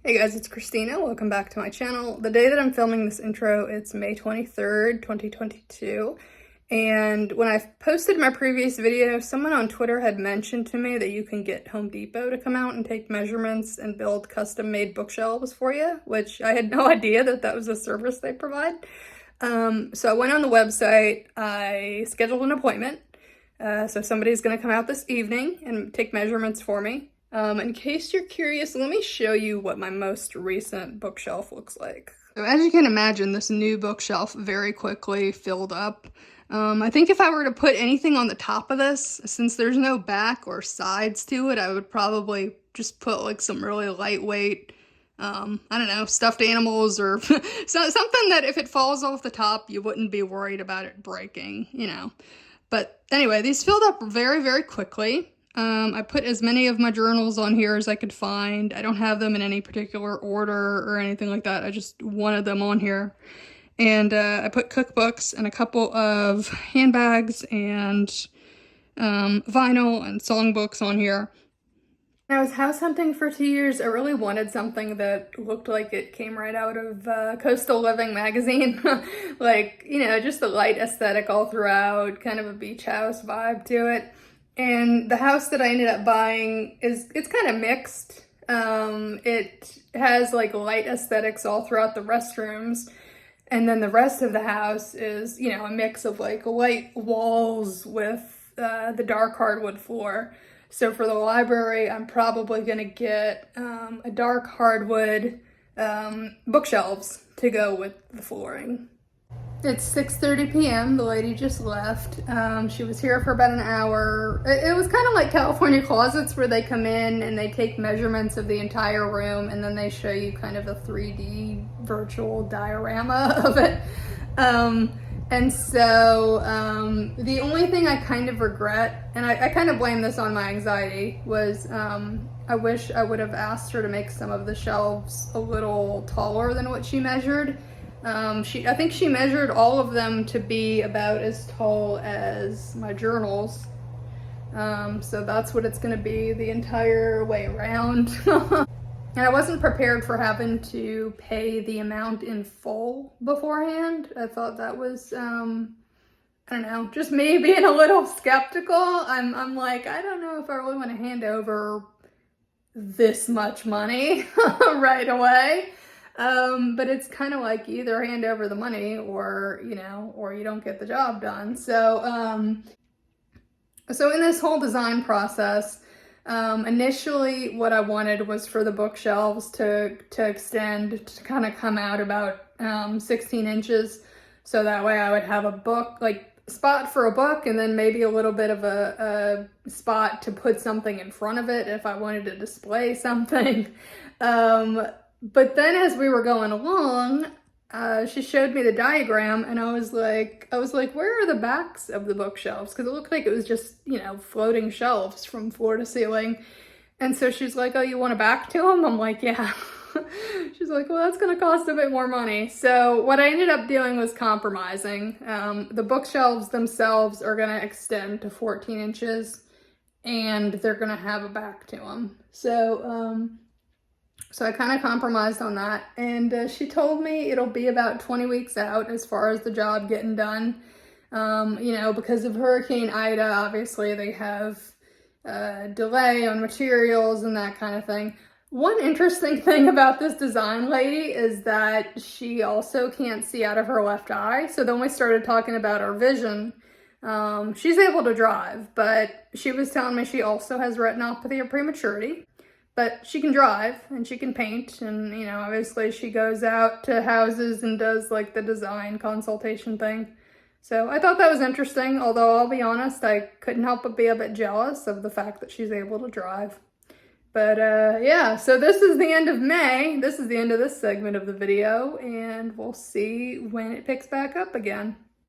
Hey guys, it's Christina. Welcome back to my channel. The day that I'm filming this intro, it's May 23rd, 2022. And when I posted my previous video, someone on Twitter had mentioned to me that you can get Home Depot to come out and take measurements and build custom-made bookshelves for you, which I had no idea that that was a service they provide. So I went on the website, I scheduled an appointment. So somebody's gonna come out this evening and take measurements for me. In case you're curious, let me show you what my most recent bookshelf looks like. So as you can imagine, this new bookshelf very quickly filled up. I think if I were to put anything on the top of this, since there's no back or sides to it, I would probably just put like some really lightweight, I don't know, stuffed animals or something that if it falls off the top, you wouldn't be worried about it breaking, you know. But anyway, these filled up very, very quickly. I put as many of my journals on here as I could find. I don't have them in any particular order or anything like that. I just wanted them on here. And I put cookbooks and a couple of handbags and vinyl and songbooks on here. I was house hunting for 2 years. I really wanted something that looked like it came right out of Coastal Living magazine. Like, you know, just the light aesthetic all throughout, kind of a beach house vibe to it. And the house that I ended up buying it's kind of mixed. It has like light aesthetics all throughout the restrooms. And then the rest of the house is, you know, a mix of like light walls with the dark hardwood floor. So for the library, I'm probably gonna get a dark hardwood bookshelves to go with the flooring. It's 6:30 p.m. The lady just left. She was here for about an hour. It was kind of like California Closets where they come in and they take measurements of the entire room and then they show you kind of a 3D virtual diorama of it. And so the only thing I kind of regret, and I kind of blame this on my anxiety, was I wish I would have asked her to make some of the shelves a little taller than what she measured. I think she measured all of them to be about as tall as my journals. So that's what it's gonna be the entire way around. And I wasn't prepared for having to pay the amount in full beforehand. I thought that was, I don't know, just me being a little skeptical. I'm like, I don't know if I really want to hand over this much money right away. But it's kind of like you either hand over the money or, you know, or you don't get the job done. So, so in this whole design process, initially what I wanted was for the bookshelves to extend, to kind of come out about 16 inches. So that way I would have a book, like spot for a book, and then maybe a little bit of a spot to put something in front of it if I wanted to display something. But then as we were going along, she showed me the diagram and I was like, where are the backs of the bookshelves? Because it looked like it was just, you know, floating shelves from floor to ceiling. And so she's like, oh, you want a back to them? I'm like, yeah. She's like, well, that's going to cost a bit more money. So what I ended up doing was compromising. The bookshelves themselves are going to extend to 14 inches and they're going to have a back to them. So I kind of compromised on that, and she told me it'll be about 20 weeks out as far as the job getting done. You know, because of Hurricane Ida, obviously they have delay on materials and that kind of thing. One interesting thing about this design lady is that she also can't see out of her left eye. So then we started talking about her vision. She's able to drive, but she was telling me she also has retinopathy of prematurity. But she can drive and she can paint, and, you know, obviously she goes out to houses and does like the design consultation thing. So I thought that was interesting, although I'll be honest, I couldn't help but be a bit jealous of the fact that she's able to drive. But yeah, so this is the end of May. This is the end of this segment of the video, and we'll see when it picks back up again.